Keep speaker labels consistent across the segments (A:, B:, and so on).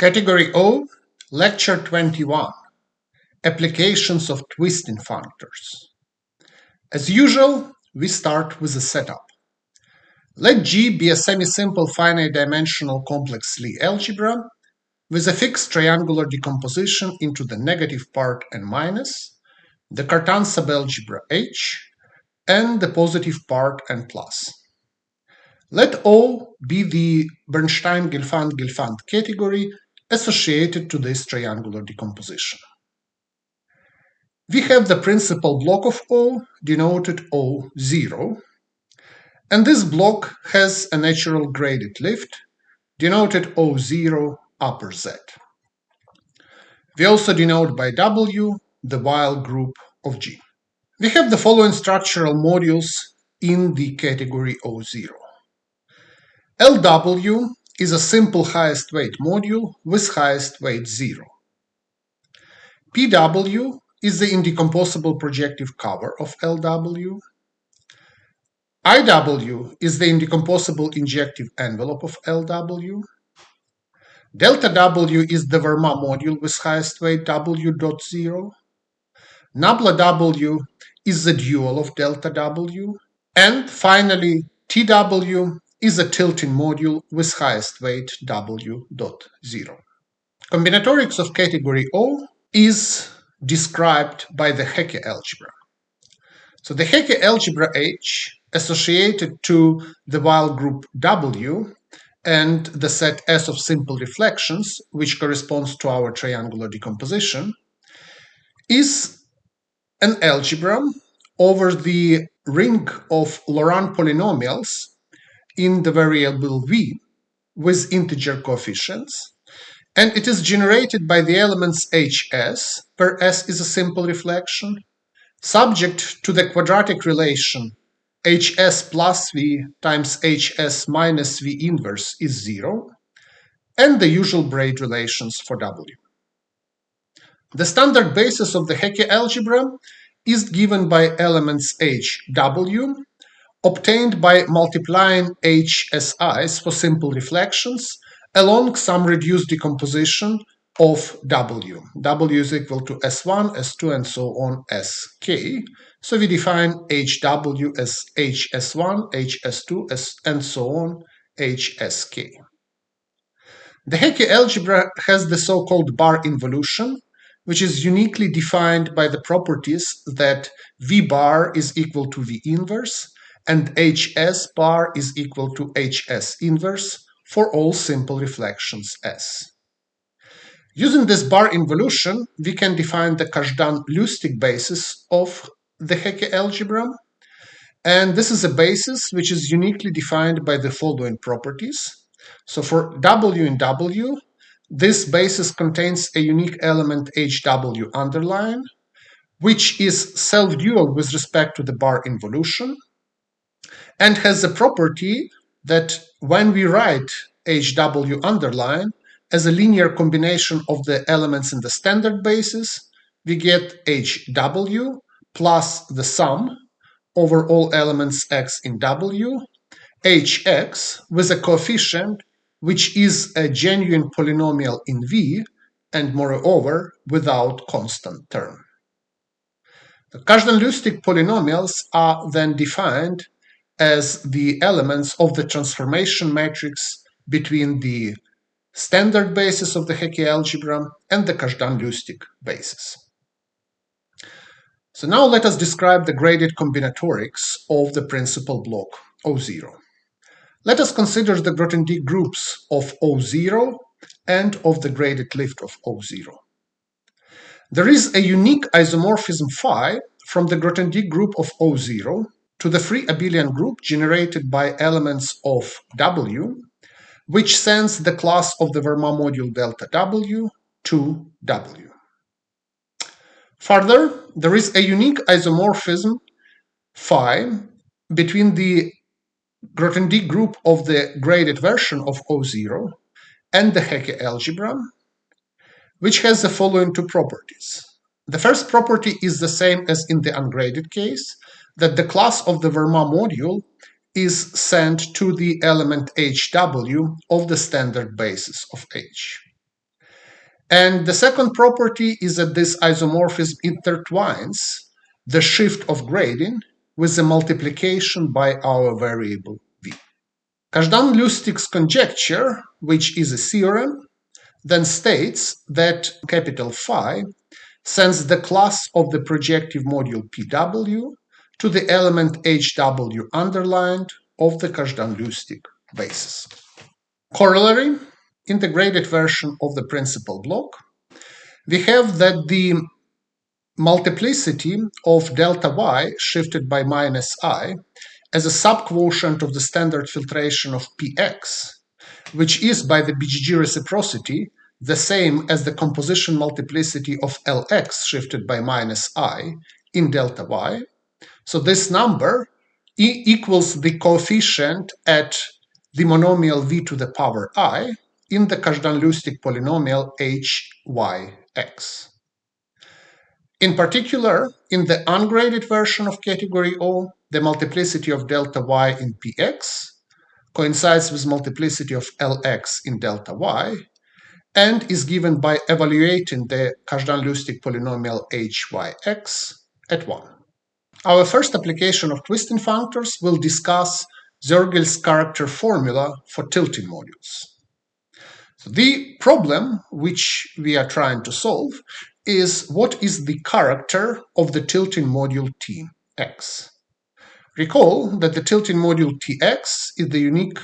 A: Category O, Lecture 21, Applications of Twisting Functors. As usual, we start with a setup. Let G be a semi-simple finite-dimensional complex Lie algebra with a fixed triangular decomposition into the negative part and minus, the Cartan subalgebra H, and the positive part and plus. Let O be the Bernstein-Gelfand-Gelfand category associated to this triangular decomposition. We have the principal block of O, denoted O0, and this block has a natural graded lift, denoted O0 upper Z. We also denote by W the while group of G. We have the following structural modules in the category O0. LW is a simple highest weight module with highest weight 0. PW is the indecomposable projective cover of LW. IW is the indecomposable injective envelope of LW. Delta W is the Verma module with highest weight W.0. Nabla W is the dual of delta W. And finally, TW is a tilting module with highest weight W.0. Combinatorics of category O is described by the Hecke algebra. So the Hecke algebra H associated to the while group W and the set S of simple reflections, which corresponds to our triangular decomposition, is an algebra over the ring of Laurent polynomials in the variable v with integer coefficients, and it is generated by the elements Hs, where S is a simple reflection, subject to the quadratic relation Hs plus v times Hs minus v inverse is 0, and the usual braid relations for W. The standard basis of the Hecke algebra is given by elements Hw, obtained by multiplying Hsi's for simple reflections along some reduced decomposition of W. W is equal to S1, S2, and so on Sk. So we define Hw as Hs1, Hs2, and so on Hsk. The Hecke algebra has the so-called bar involution, which is uniquely defined by the properties that V bar is equal to V inverse and Hs bar is equal to Hs inverse for all simple reflections S. Using this bar involution, we can define the Kazhdan-Lusztig basis of the Hecke algebra, and this is a basis which is uniquely defined by the following properties. So for W in W, this basis contains a unique element HW underline, which is self-dual with respect to the bar involution, and has the property that when we write HW underline as a linear combination of the elements in the standard basis, we get HW plus the sum over all elements x in W, Hx with a coefficient which is a genuine polynomial in V and moreover without constant term. The Kazhdan-Lusztig polynomials are then defined as the elements of the transformation matrix between the standard basis of the Hecke algebra and the Kazhdan-Lusztig basis. So now let us describe the graded combinatorics of the principal block O0. Let us consider the Grothendieck groups of O0 and of the graded lift of O0. There is a unique isomorphism phi from the Grothendieck group of O0 to the free abelian group generated by elements of W, which sends the class of the Verma module delta W to W. Further, there is a unique isomorphism phi between the Grothendieck group of the graded version of O0 and the Hecke algebra, which has the following two properties. The first property is the same as in the ungraded case, that the class of the Verma module is sent to the element HW of the standard basis of H. And the second property is that this isomorphism intertwines the shift of gradient with the multiplication by our variable v. Kazhdan-Lustig's conjecture, which is a theorem, then states that capital phi sends the class of the projective module Pw to the element Hw underlined of the Kazhdan-Lustig basis. Corollary, in the graded version of the principal block, we have that the multiplicity of delta y shifted by minus I as a subquotient of the standard filtration of Px, which is by the BGG reciprocity the same as the composition multiplicity of Lx shifted by minus I in delta y. So this number equals the coefficient at the monomial v to the power I in the Kazhdan-Lustig polynomial hyx. In particular, in the ungraded version of category O, the multiplicity of delta y in Px coincides with multiplicity of Lx in delta y and is given by evaluating the Kazhdan-Lustig polynomial hyx at 1. Our first application of twisting functors will discuss Zergel's character formula for tilting modules. So the problem which we are trying to solve is what is the character of the tilting module Tx. Recall that the tilting module Tx is the unique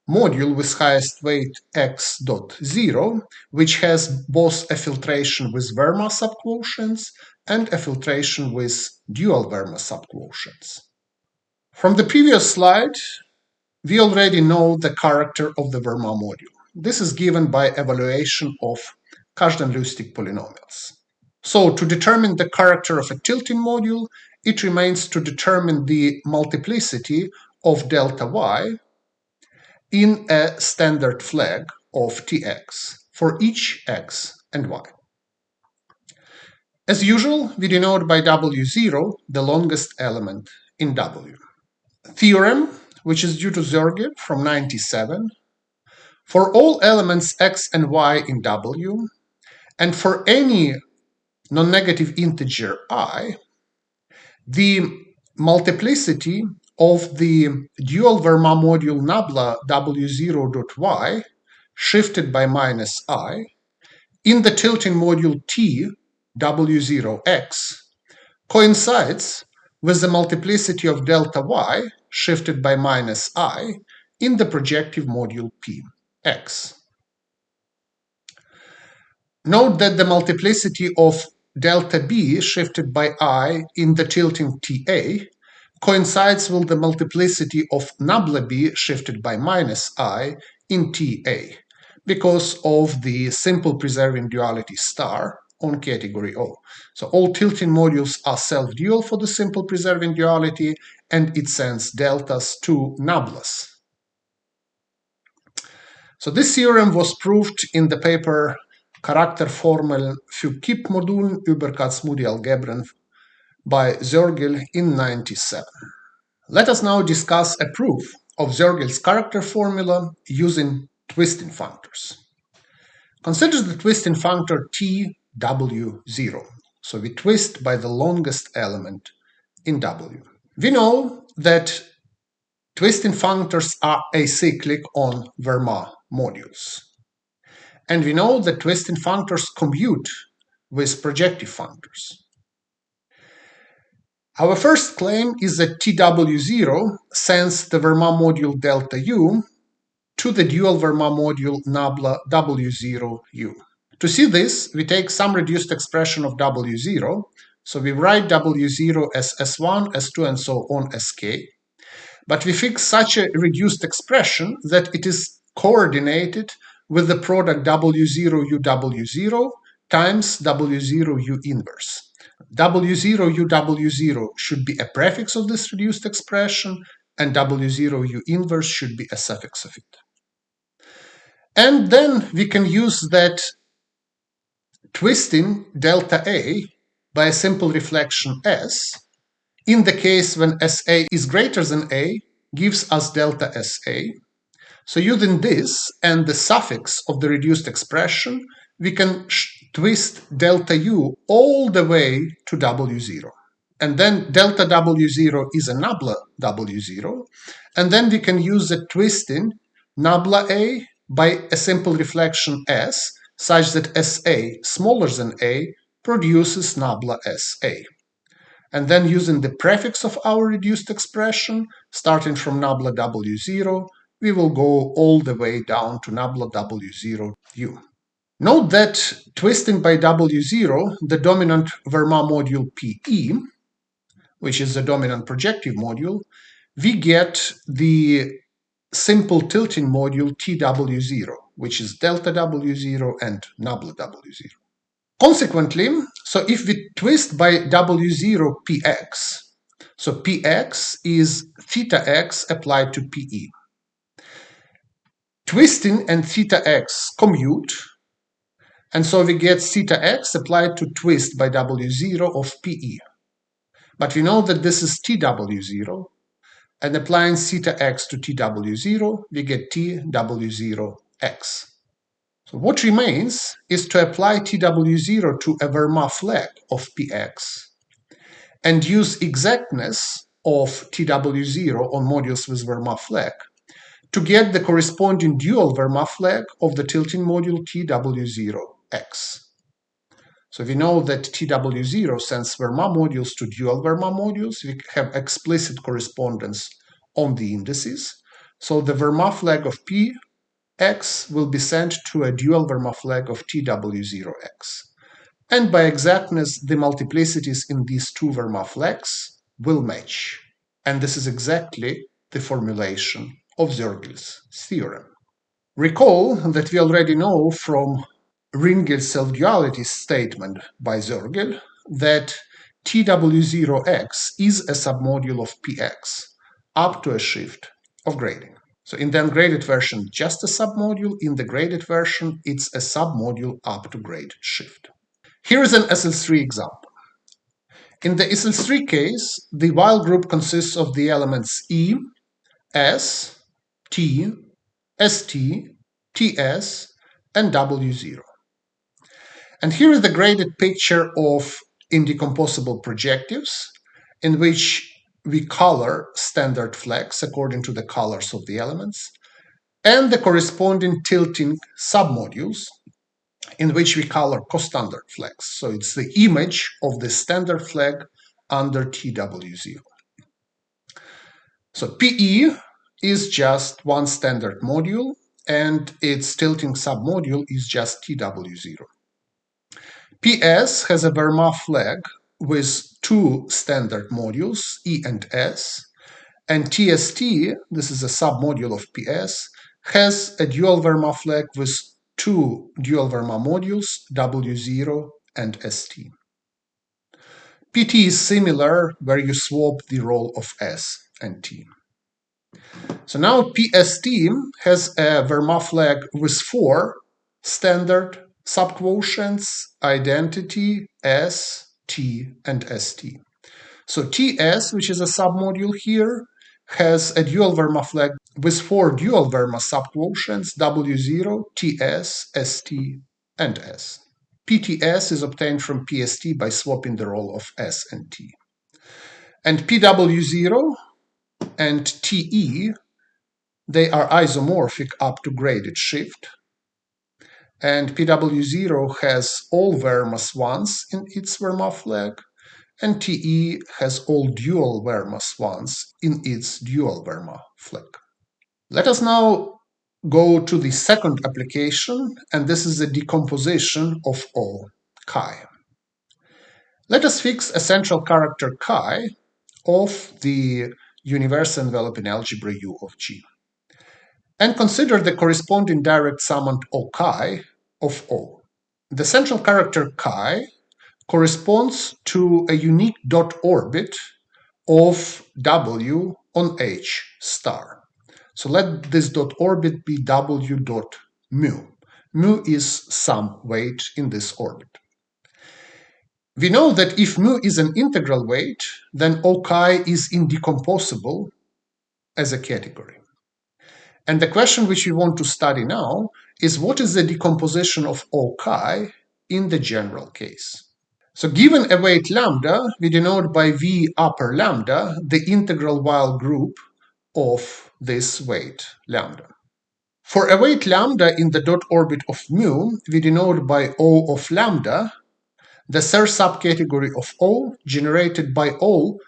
A: module with highest weight x dot 0, which has both a filtration with Verma subquotients and a filtration with dual Verma subquotients. From the previous slide, we already know the character of the Verma module. This is given by evaluation of Kazhdan-Lustig polynomials. So to determine the character of a tilting module, it remains to determine the multiplicity of delta y in a standard flag of Tx for each x and y. As usual, we denote by W0 the longest element in W. Theorem, which is due to Zergel from 97, for all elements x and y in W, and for any non-negative integer I, the multiplicity of the dual Verma module nabla W0.y shifted by minus I in the tilting module T W0x coincides with the multiplicity of delta y shifted by minus I in the projective module Px. Note that the multiplicity of delta b shifted by I in the tilting Ta coincides with the multiplicity of nabla b shifted by minus I in Ta because of the simple preserving duality star on category O. So all tilting modules are self-dual for the simple preserving duality, and it sends deltas to nablas. So this theorem was proved in the paper Charakterformel für Kippmodulen über Kac-Moody-Algebren by Zergel in 97. Let us now discuss a proof of Zergel's character formula using twisting functors. Consider the twisting functor Tw0. So we twist by the longest element in W. We know that twisting functors are acyclic on Verma modules. And we know that twisting functors commute with projective functors. Our first claim is that Tw0 sends the Verma module delta U to the dual Verma module nabla W0U. To see this, we take some reduced expression of W0. So we write W0 as S1, S2, and so on as K. But we fix such a reduced expression that it is coordinated with the product W0U W0 times W0U inverse. W0U W0 should be a prefix of this reduced expression, and W0U inverse should be a suffix of it. And then we can use that twisting delta A by a simple reflection S in the case when SA is greater than A gives us delta SA. So using this and the suffix of the reduced expression, we can twist delta u all the way to W0. And then delta W0 is a nabla W0. And then we can use the twisting nabla A by a simple reflection S, such that SA smaller than A produces nabla SA. And then using the prefix of our reduced expression, starting from nabla W0, we will go all the way down to nabla W0 U. Note that twisting by W0, the dominant Verma module PE, which is the dominant projective module, we get the simple tilting module TW0, which is delta W0 and nabla W0. Consequently, so if we twist by W0 px, so px is theta x applied to PE. Twisting and theta x commute, and so we get theta x applied to twist by W0 of PE. But we know that this is TW0, and applying theta x to TW0, we get TW0x. So what remains is to apply TW0 to a Verma flag of Px and use exactness of TW0 on modules with Verma flag to get the corresponding dual Verma flag of the tilting module TW0x. So we know that TW0 sends Verma modules to dual Verma modules. We have explicit correspondence on the indices. So the Verma flag of Px will be sent to a dual Verma flag of TW0x. And by exactness, the multiplicities in these two Verma flags will match. And this is exactly the formulation of Zergel's theorem. Recall that we already know from Ringel's self-duality statement by Zergel that TW0x is a submodule of Px up to a shift of grading. So in the ungraded version, just a submodule. In the graded version, it's a submodule up to grade shift. Here is an SL3 example. In the SL3 case, the while group consists of the elements E, S, T, ST, TS, and W0. And here is the graded picture of indecomposable projectives in which we color standard flags according to the colors of the elements, and the corresponding tilting submodules in which we color costandard flags. So it's the image of the standard flag under TW0. So PE is just one standard module, and its tilting submodule is just TW0. PS has a Verma flag with two standard modules, E and S, and TST, this is a submodule of PS, has a dual Verma flag with two dual Verma modules, W0 and ST. PT is similar, where you swap the role of S and T. So now PST has a Verma flag with four standard subquotients, identity, S, T, and ST. So TS, which is a submodule here, has a dual Verma flag with four dual Verma subquotients, W0, TS, ST, and S. PTS is obtained from PST by swapping the role of S and T. And PW0 and TE, they are isomorphic up to graded shift. And PW0 has all Vermas ones in its Verma flag, and TE has all dual Vermas ones in its dual Verma flag. Let us now go to the second application, and this is the decomposition of O chi. Let us fix a central character chi of the universe enveloping algebra U of G, and consider the corresponding direct summand O chi of O. The central character chi corresponds to a unique dot orbit of W on H star. So let this dot orbit be W dot mu. Mu is some weight in this orbit. We know that if mu is an integral weight, then O chi is indecomposable as a category. And the question which we want to study now is what is the decomposition of O chi in the general case. So given a weight lambda, we denote by V upper lambda the integral while group of this weight lambda. For a weight lambda in the dot orbit of mu, we denote by O of lambda the third subcategory of O generated by all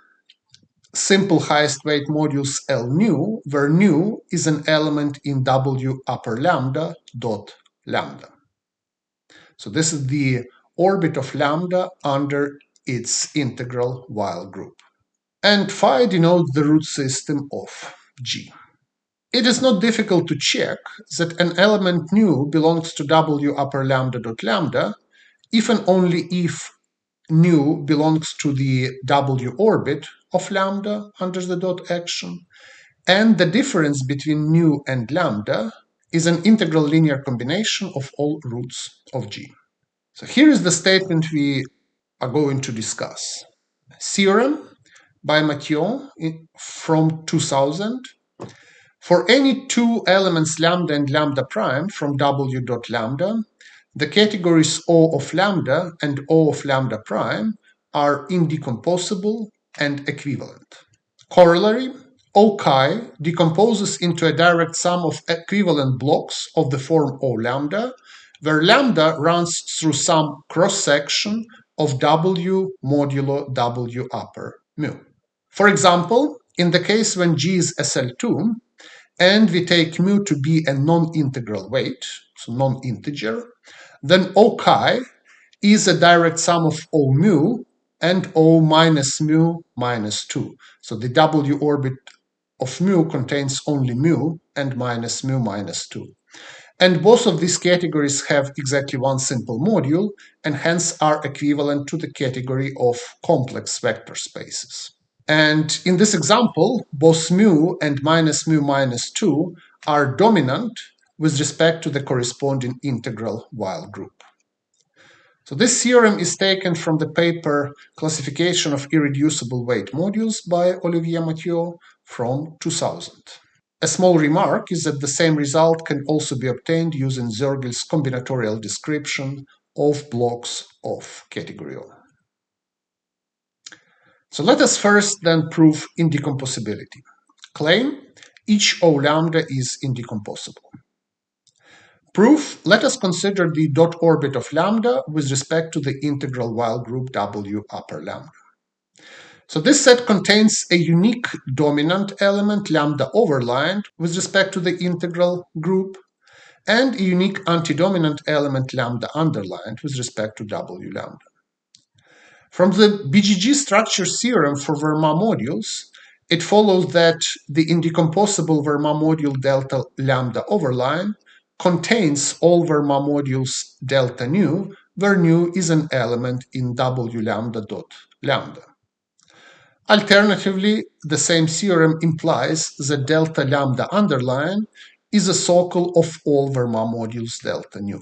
A: simple highest weight modules L nu, where nu is an element in W upper lambda dot lambda. So this is the orbit of lambda under its integral while group. And phi denotes the root system of G. It is not difficult to check that an element nu belongs to W upper lambda dot lambda if and only if nu belongs to the W orbit of lambda under the dot action, and the difference between nu and lambda is an integral linear combination of all roots of G. So here is the statement we are going to discuss. Theorem by Mathieu from 2000. For any two elements lambda and lambda prime from W dot lambda, the categories O of lambda and O of lambda prime are indecomposable and equivalent. Corollary, O chi decomposes into a direct sum of equivalent blocks of the form O lambda, where lambda runs through some cross-section of W modulo W upper mu. For example, in the case when G is SL2, and we take mu to be a non-integral weight, so non-integer, then O chi is a direct sum of O mu and O minus mu minus 2. So the W orbit of mu contains only mu and minus mu minus 2. And both of these categories have exactly one simple module and hence are equivalent to the category of complex vector spaces. And in this example, both mu and minus mu minus 2 are dominant with respect to the corresponding integral while group. So this theorem is taken from the paper Classification of Irreducible Weight Modules by Olivier Mathieu from 2000. A small remark is that the same result can also be obtained using Zergel's combinatorial description of blocks of category O. So let us first then prove indecomposability. Claim, each O lambda is indecomposable. Proof, let us consider the dot orbit of lambda with respect to the integral while group W upper lambda. So this set contains a unique dominant element lambda overlined with respect to the integral group and a unique antidominant element lambda underlined with respect to W lambda. From the BGG structure theorem for Verma modules, it follows that the indecomposable Verma module delta lambda overline contains all Verma modules delta nu, where nu is an element in W lambda dot lambda. Alternatively, the same theorem implies that delta lambda underline is a circle of all Verma modules delta nu.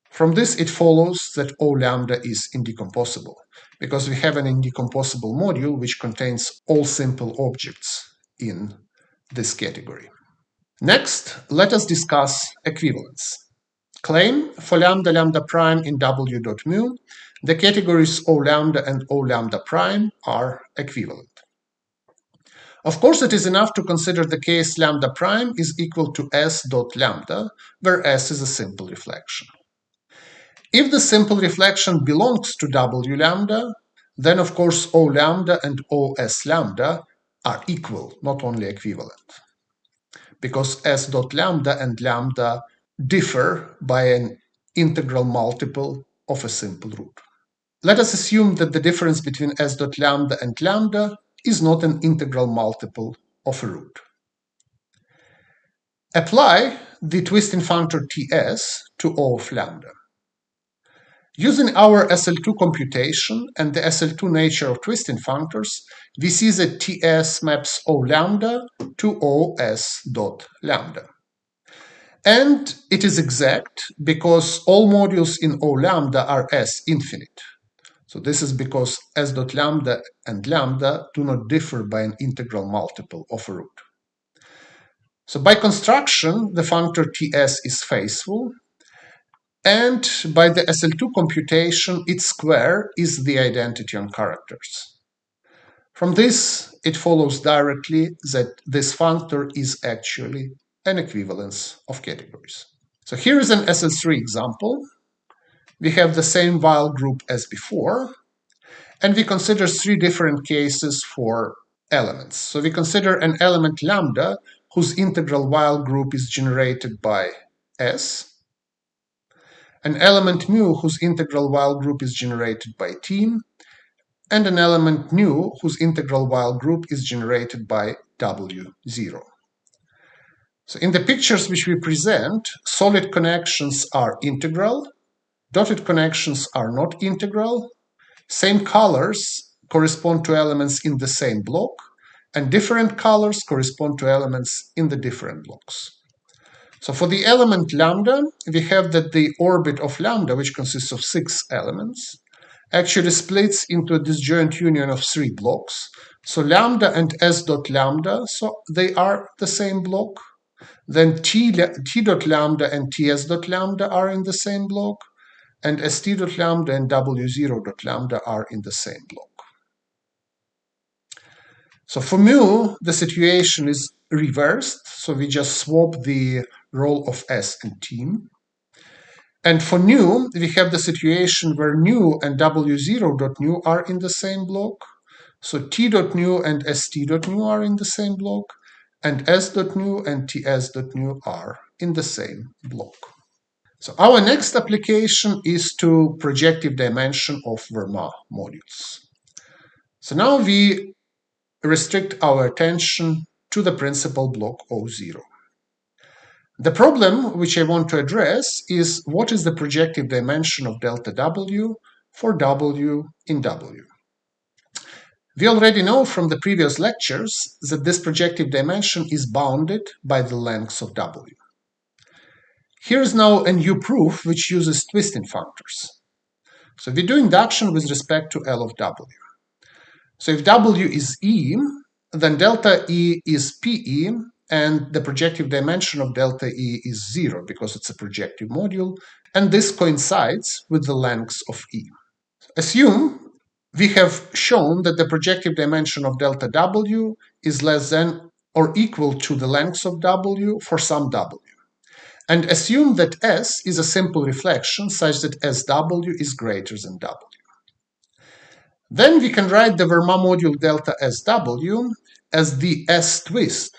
A: From this, it follows that O lambda is indecomposable, because we have an indecomposable module which contains all simple objects in this category. Next, let us discuss equivalence. Claim, for lambda lambda prime in W dot mu, the categories O lambda and O lambda prime are equivalent. Of course, it is enough to consider the case lambda prime is equal to S dot lambda, where S is a simple reflection. If the simple reflection belongs to W lambda, then of course O lambda and OS lambda are equal, not only equivalent, because S dot lambda and lambda differ by an integral multiple of a simple root. Let us assume that the difference between S dot lambda and lambda is not an integral multiple of a root. Apply the twisting functor Ts to O of lambda. Using our SL2 computation and the SL2 nature of twisting functors, we see that Ts maps O lambda to Os dot lambda. And it is exact because all modules in O lambda are S infinite. So this is because S dot lambda and lambda do not differ by an integral multiple of a root. So by construction, the functor Ts is faithful, and by the SL2 computation, its square is the identity on characters. From this, it follows directly that this functor is actually an equivalence of categories. So here is an SL3 example. We have the same while group as before, and we consider three different cases for elements. So we consider an element lambda whose integral while group is generated by S, an element mu whose integral while group is generated by T, and an element nu whose integral while group is generated by W0. So in the pictures which we present, solid connections are integral, dotted connections are not integral, same colors correspond to elements in the same block, and different colors correspond to elements in the different blocks. So for the element lambda, we have that the orbit of lambda, which consists of 6 elements, actually splits into a disjoint union of 3 blocks. So lambda and S dot lambda, so they are the same block. Then T dot lambda and Ts dot lambda are in the same block, and St dot lambda and W0 dot lambda are in the same block. So for mu, the situation is reversed, so we just swap the role of S and T. And for nu, we have the situation where nu and W0 dot nu are in the same block. So T dot nu and St dot nu are in the same block, and S dot nu and Ts dot nu are in the same block. So our next application is to projective dimension of Verma modules. So now we restrict our attention to the principal block O0. The problem which I want to address is what is the projective dimension of delta W for W in W. We already know from the previous lectures that this projective dimension is bounded by the lengths of W. Here is now a new proof which uses twisting functors. So we do induction with respect to L of W. So if W is E, then delta E is PE, and the projective dimension of delta E is 0 because it's a projective module, and this coincides with the lengths of E. Assume we have shown that the projective dimension of delta W is less than or equal to the lengths of W for some W. And assume that S is a simple reflection such that SW is greater than W. Then we can write the Verma module delta SW as the S twist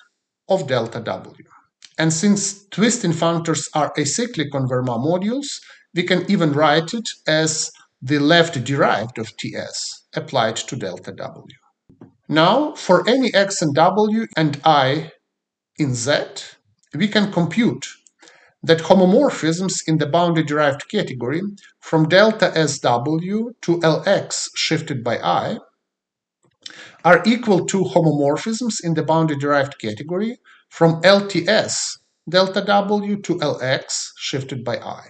A: of delta W. And since twisting functors are acyclic on Verma modules, we can even write it as the left derived of Ts applied to delta W. Now, for any x in W and I in Z, we can compute that homomorphisms in the boundary derived category from delta SW to Lx shifted by I are equal to homomorphisms in the boundary derived category from LTS delta W to Lx shifted by I.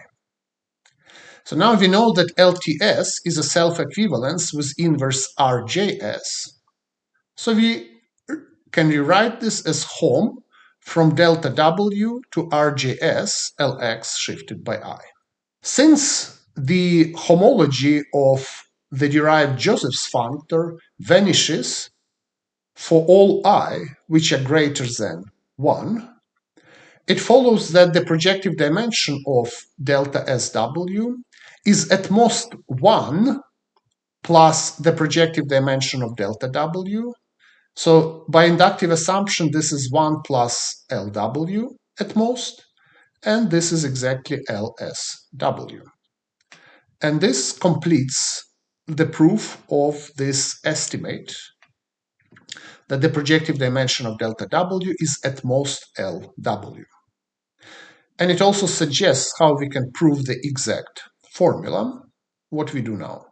A: So now we know that LTS is a self-equivalence with inverse RJS. So we can rewrite this as hom from delta W to RJS Lx shifted by I. Since the homology of the derived Joseph's functor vanishes for all I which are greater than 1, it follows that the projective dimension of delta SW is at most 1 plus the projective dimension of delta W. So by inductive assumption, this is 1 plus LW at most, and this is exactly LSW. And this completes the proof of this estimate that the projective dimension of delta W is at most LW. And it also suggests how we can prove the exact formula, what we do now.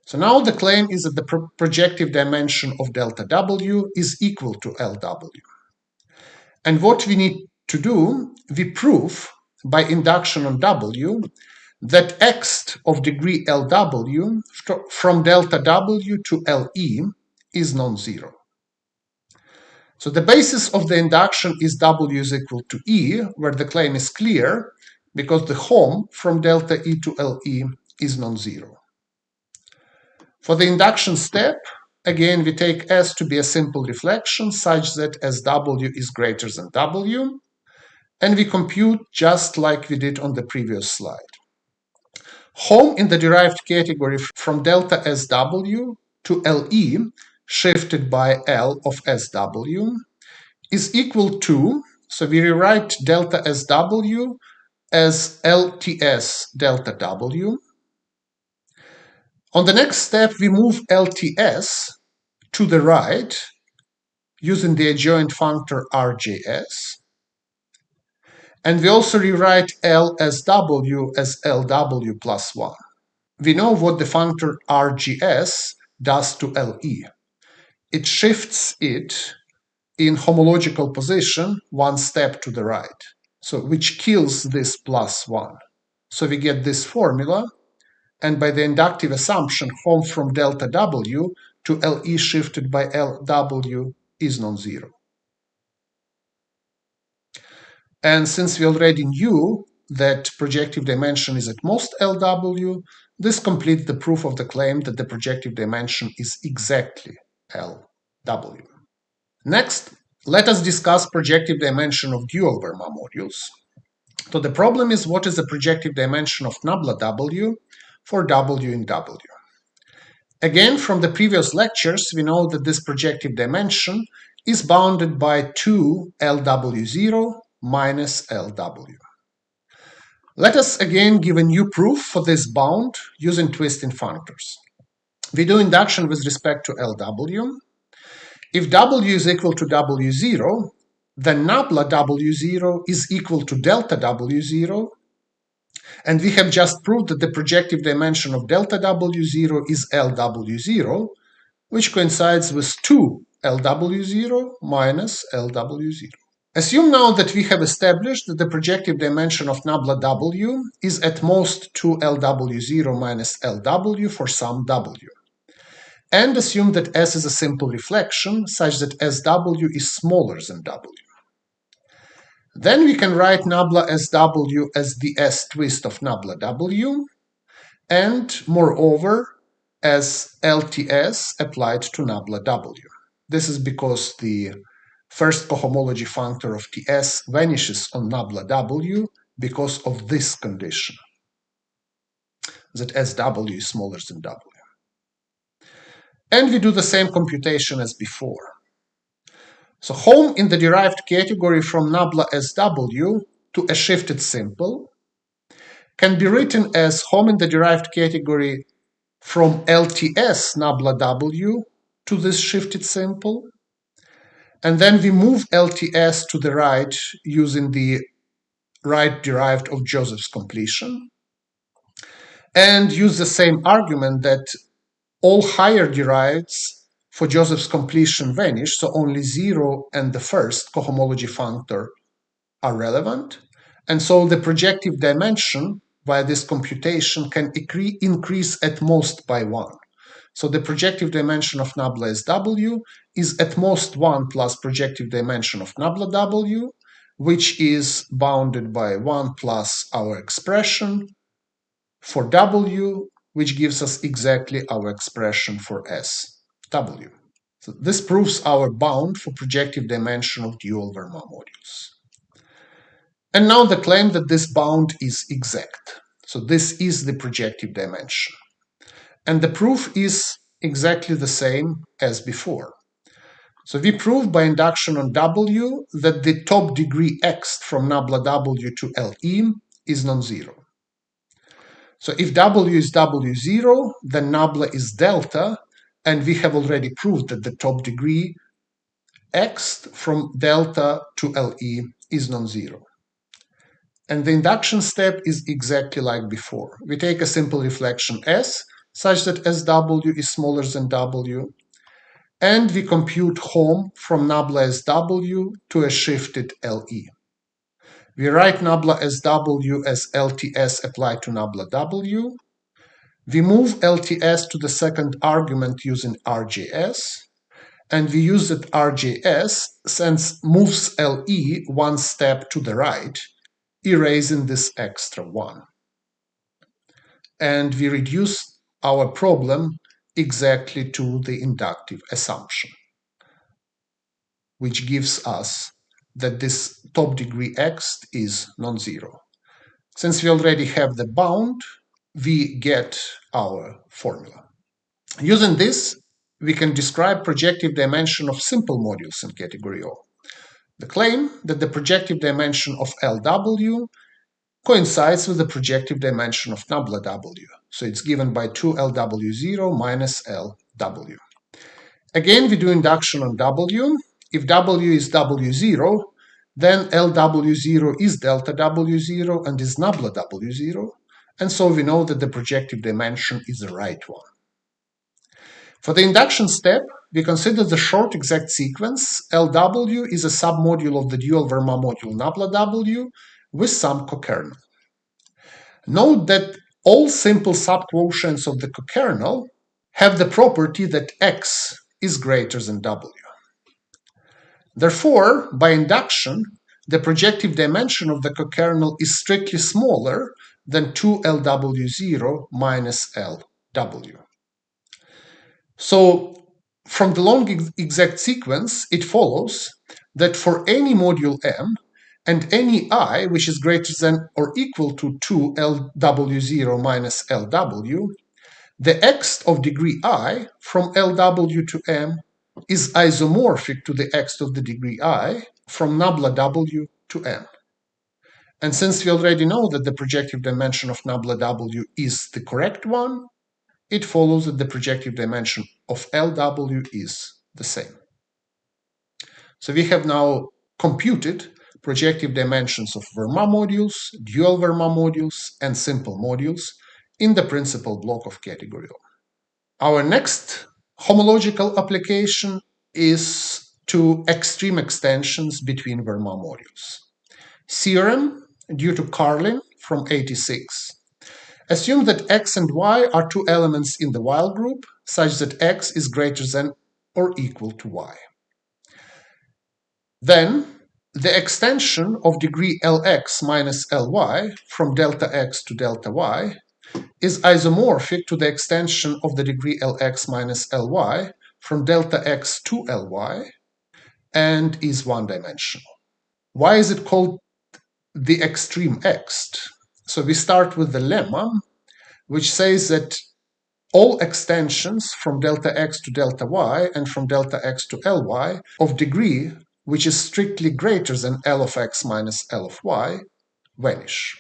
A: So now the claim is that the projective dimension of delta W is equal to LW. And what we need to do, we prove by induction on W that x of degree LW from delta W to LE is non-zero. So the basis of the induction is W is equal to E, where the claim is clear because the home from delta E to LE is non-zero. For the induction step, again, we take S to be a simple reflection such that SW is greater than W, and we compute just like we did on the previous slide. Home in the derived category from delta SW to LE shifted by L of SW is equal to, so we rewrite delta SW as LTS delta W. On the next step, we move LTS to the right using the adjoint functor RJS. And we also rewrite LSW as LW plus 1. We know what the functor RGS does to LE. It shifts it in homological position one step to the right, so which kills this plus 1. So we get this formula, and by the inductive assumption, home from delta W to LE shifted by LW is non-zero. And since we already knew that projective dimension is at most LW, this completes the proof of the claim that the projective dimension is exactly LW. Next, let us discuss projective dimension of dual Verma modules. So the problem is, what is the projective dimension of nabla W for W in W? Again, from the previous lectures, we know that this projective dimension is bounded by 2 LW0 minus LW. Let us again give a new proof for this bound using twisting functors. We do induction with respect to LW. If W is equal to W0, then nabla W0 is equal to delta W0, and we have just proved that the projective dimension of delta W0 is LW0, which coincides with 2 LW0 minus LW0. Assume now that we have established that the projective dimension of nabla W is at most 2 LW0 minus LW for some W. And assume that S is a simple reflection such that SW is smaller than W. Then we can write nabla SW as the S twist of nabla W, and moreover as LTS applied to nabla W. This is because the first cohomology functor of TS vanishes on nabla W because of this condition, that SW is smaller than W. And we do the same computation as before. So home in the derived category from nabla SW to a shifted simple can be written as home in the derived category from LTS nabla W to this shifted simple. And then we move LTS to the right using the right derived of Joseph's completion, and use the same argument that all higher deriveds for Joseph's completion vanish, so only 0 and the first cohomology functor are relevant. And so the projective dimension via this computation can increase at most by 1. So the projective dimension of nabla SW is at most 1 plus projective dimension of nabla W, which is bounded by 1 plus our expression for W, which gives us exactly our expression for SW. So this proves our bound for projective dimension of dual Verma modules. And now the claim that this bound is exact. So this is the projective dimension. And the proof is exactly the same as before. So we prove by induction on W that the top degree x from nabla W to LE is non-zero. So if W is W0, then nabla is delta, and we have already proved that the top degree x from delta to LE is non-zero. And the induction step is exactly like before. We take a simple reflection S, such that SW is smaller than W, and we compute home from nabla SW to a shifted LE. We write nabla SW as LTS applied to nabla W. We move LTS to the second argument using RJS, and we use that RJS since moves LE one step to the right, erasing this extra one. And we reduce our problem exactly to the inductive assumption, which gives us that this top degree X is non-zero. Since we already have the bound, we get our formula. Using this, we can describe projective dimension of simple modules in category O. The claim that the projective dimension of LW coincides with the projective dimension of nabla W. So it's given by 2LW0 minus LW. Again, we do induction on W. If W is W0, then LW0 is delta W0 and is nabla W0. And so we know that the projective dimension is the right one. For the induction step, we consider the short exact sequence. LW is a submodule of the dual Verma module nabla W with some cokernel. Note that all simple subquotients of the cokernel have the property that X is greater than W. Therefore, by induction, the projective dimension of the cokernel is strictly smaller than 2LW0 minus LW. So, from the long exact sequence, it follows that for any module M and any I which is greater than or equal to 2LW0 minus LW, the X of degree I from LW to M is isomorphic to the X of the degree I from nabla W to M. And since we already know that the projective dimension of nabla W is the correct one, it follows that the projective dimension of LW is the same. So we have now computed projective dimensions of Verma modules, dual Verma modules, and simple modules in the principal block of category O. Our next homological application is to extreme extensions between Verma modules. Theorem, due to Carlin from 86, assume that X and Y are two elements in the while group such that X is greater than or equal to Y. Then, the extension of degree Lx minus Ly from delta X to delta Y is isomorphic to the extension of the degree Lx minus Ly from delta X to Ly and is one-dimensional. Why is it called the extreme X? So we start with the lemma, which says that all extensions from delta X to delta Y and from delta X to Ly of degree which is strictly greater than L of X minus L of Y vanish.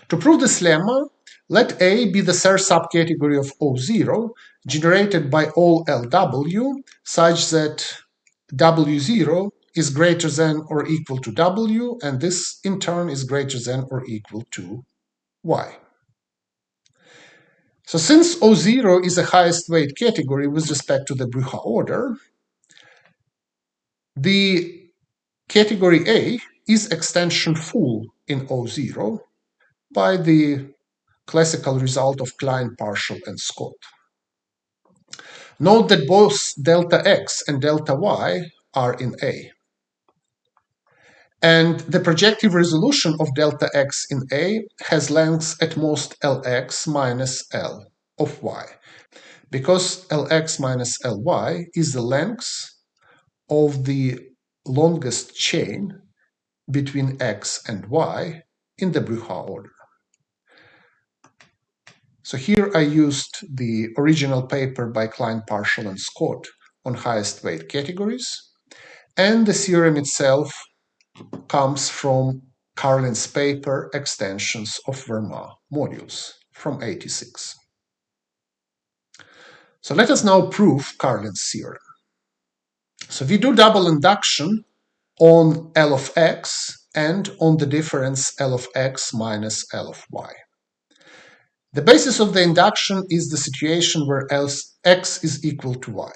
A: To prove this lemma, let A be the Serre subcategory of O0 generated by all LW such that W0 is greater than or equal to W, and this in turn is greater than or equal to Y. So since O0 is a highest weight category with respect to the Brucha order, the category A is extension full in O0 by the classical result of Klein, partial, and Scott. Note that both delta X and delta Y are in A. And the projective resolution of delta X in A has lengths at most Lx minus L of Y, because Lx minus Ly is the length of the longest chain between X and Y in the Brucha order. So here I used the original paper by Klein, Partial, and Scott on highest weight categories, and the theorem itself comes from Carlin's paper Extensions of Verma Modules from 86. So let us now prove Carlin's theorem. So we do double induction on L of X and on the difference L of X minus L of Y. The basis of the induction is the situation where X is equal to Y.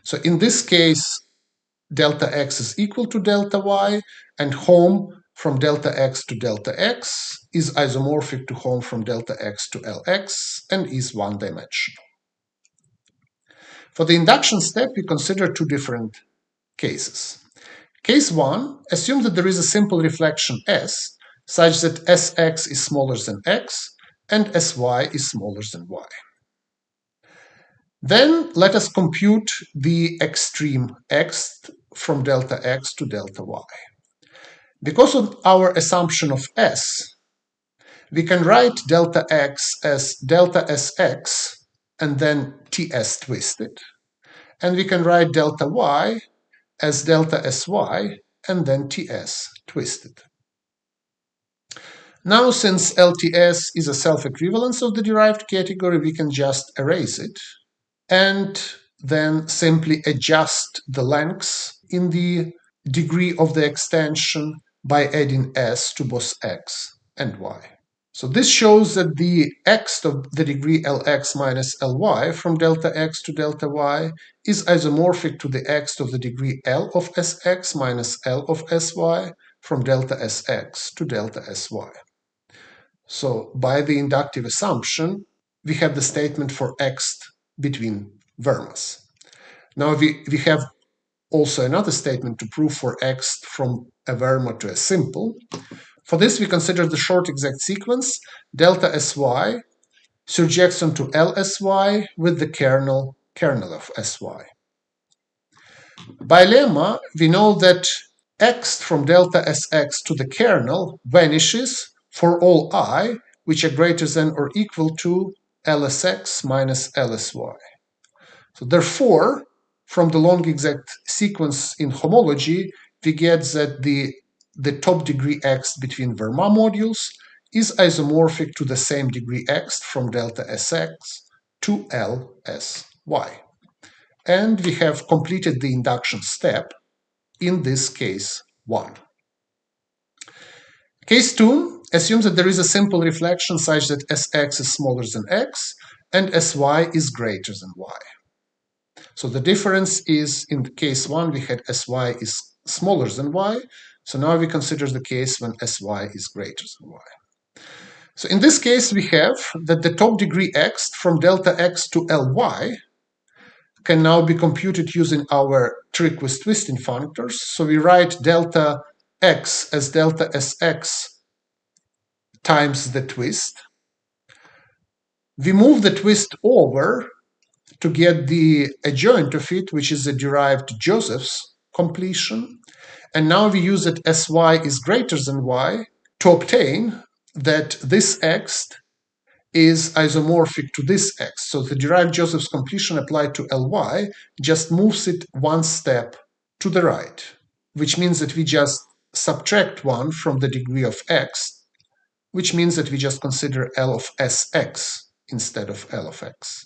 A: So in this case, delta X is equal to delta Y, and home from delta X to delta X is isomorphic to home from delta X to Lx and is one-dimensional. For the induction step, we consider two different cases. Case 1 assumes that there is a simple reflection S such that Sx is smaller than x and Sy is smaller than y. Then let us compute the extreme x from delta x to delta y. Because of our assumption of S, we can write delta x as delta Sx and then Ts twisted. And we can write delta y as delta Sy and then Ts twisted. Now, since LTS is a self-equivalence of the derived category, we can just erase it and then simply adjust the lengths in the degree of the extension by adding s to both x and y. So this shows that the x of the degree Lx minus Ly from delta x to delta y is isomorphic to the x of the degree L of Sx minus L of Sy from delta Sx to delta Sy. So by the inductive assumption, we have the statement for x between Vermas. Now we have also another statement to prove for x from a Verma to a simple. For this, we consider the short exact sequence delta Sy surjects onto Lsy with the kernel of Sy. By lemma, we know that x from delta Sx to the kernel vanishes for all I which are greater than or equal to Lsx minus Lsy. So therefore, from the long exact sequence in homology, we get that the top degree x between Verma modules is isomorphic to the same degree x from delta Sx to Lsy. And we have completed the induction step in this case 1. Case 2 assumes that there is a simple reflection such that Sx is smaller than x and Sy is greater than y. So the difference is in case 1 we had Sy is smaller than y, so now we consider the case when Sy is greater than y. So in this case we have that the top degree x from delta x to Ly can now be computed using our trick with twisting functors. So we write delta x as delta Sx times the twist. We move the twist over to get the adjoint of it, which is the derived Joseph's completion. And now we use that Sy is greater than y to obtain that this x is isomorphic to this x. So the derived Joseph's completion applied to Ly just moves it one step to the right, which means that we just subtract 1 from the degree of x, which means that we just consider L of Sx instead of L of x.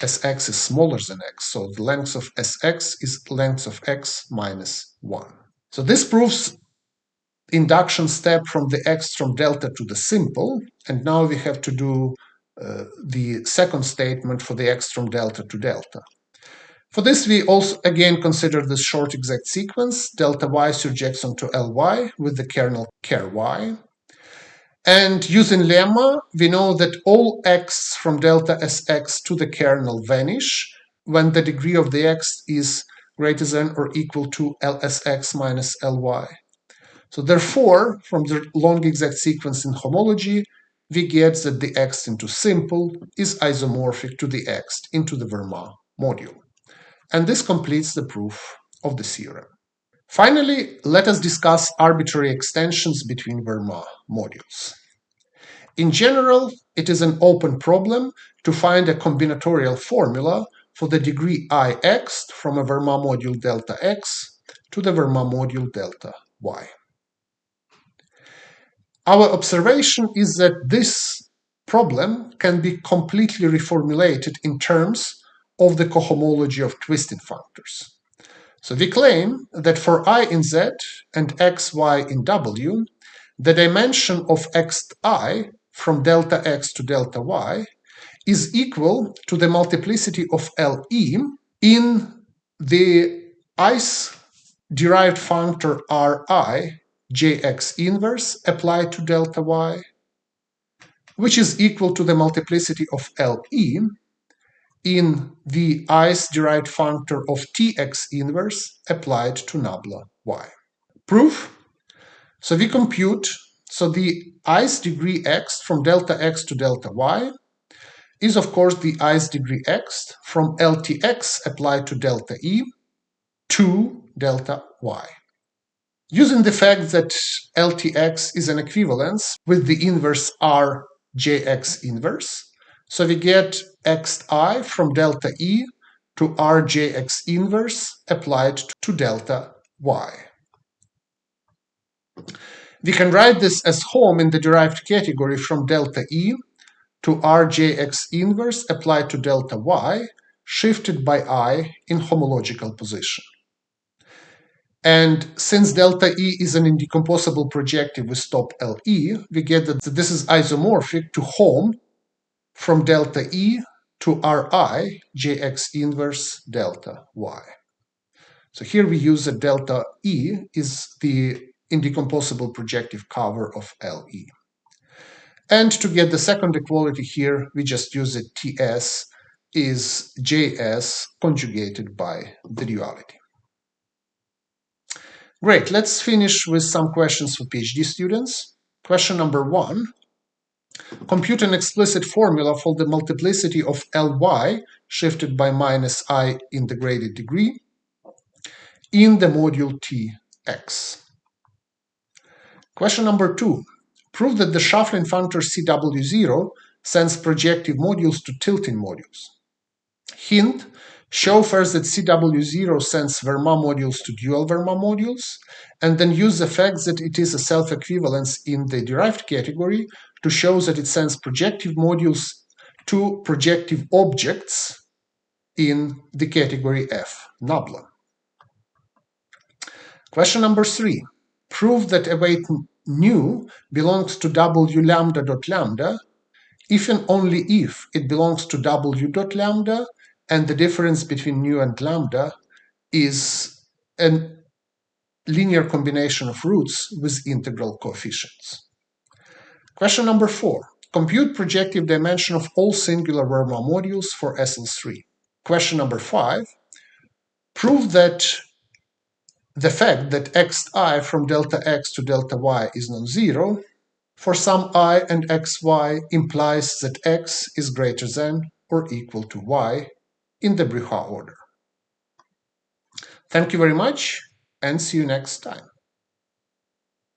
A: Sx is smaller than x, so the length of Sx is length of x minus 1. So this proves induction step from the x from delta to the simple, and now we have to do the second statement for the x from delta to delta. For this, we also again consider this short exact sequence. Delta y surjects onto Ly with the kernel ker y. And using lemma, we know that all x from delta Sx to the kernel vanish when the degree of the x is greater than or equal to Lsx minus Ly. So therefore, from the long exact sequence in homology, we get that the x into simple is isomorphic to the x into the Verma module. And this completes the proof of the theorem. Finally, let us discuss arbitrary extensions between Verma modules. In general, it is an open problem to find a combinatorial formula for the degree Ix from a Verma module delta x to the Verma module delta y. Our observation is that this problem can be completely reformulated in terms of the cohomology of twisting functors. So we claim that for I in Z and xy in W, the dimension of xi from delta x to delta y is equal to the multiplicity of Le in the ice derived functor Ri jx inverse applied to delta y, which is equal to the multiplicity of Le in the i's derived functor of tx inverse applied to nabla y. Proof. So we compute, so the i's degree x from delta x to delta y is of course the i's degree x from LTX applied to delta E to delta Y. Using the fact that LTX is an equivalence with the inverse R JX inverse, so we get xi from delta E to RJX inverse applied to delta Y. We can write this as home in the derived category from delta E to RJX inverse applied to delta Y, shifted by I in homological position. And since delta E is an indecomposable projective with stop LE, we get that this is isomorphic to home from delta E to Ri JX inverse delta Y. So here we use that delta E is the indecomposable projective cover of LE. And to get the second equality here, we just use that Ts is Js conjugated by the duality. Great, let's finish with some questions for PhD students. Question number 1. Compute an explicit formula for the multiplicity of Ly shifted by minus I in the graded degree in the module Tx. Question number 2. Prove that the shuffling functor CW0 sends projective modules to tilting modules. Hint, show first that CW0 sends Verma modules to dual Verma modules, and then use the fact that it is a self-equivalence in the derived category to show that it sends projective modules to projective objects in the category F, nabla. Question number 3. Prove that a weight nu belongs to W lambda dot lambda if and only if it belongs to W dot lambda and the difference between nu and lambda is a linear combination of roots with integral coefficients. Question number 4. Compute projective dimension of all singular Verma modules for SL3. Question number 5. Prove that the fact that xi from delta x to delta y is non-zero for some I and xy implies that x is greater than or equal to y in the Brugha order. Thank you very much and see you next time.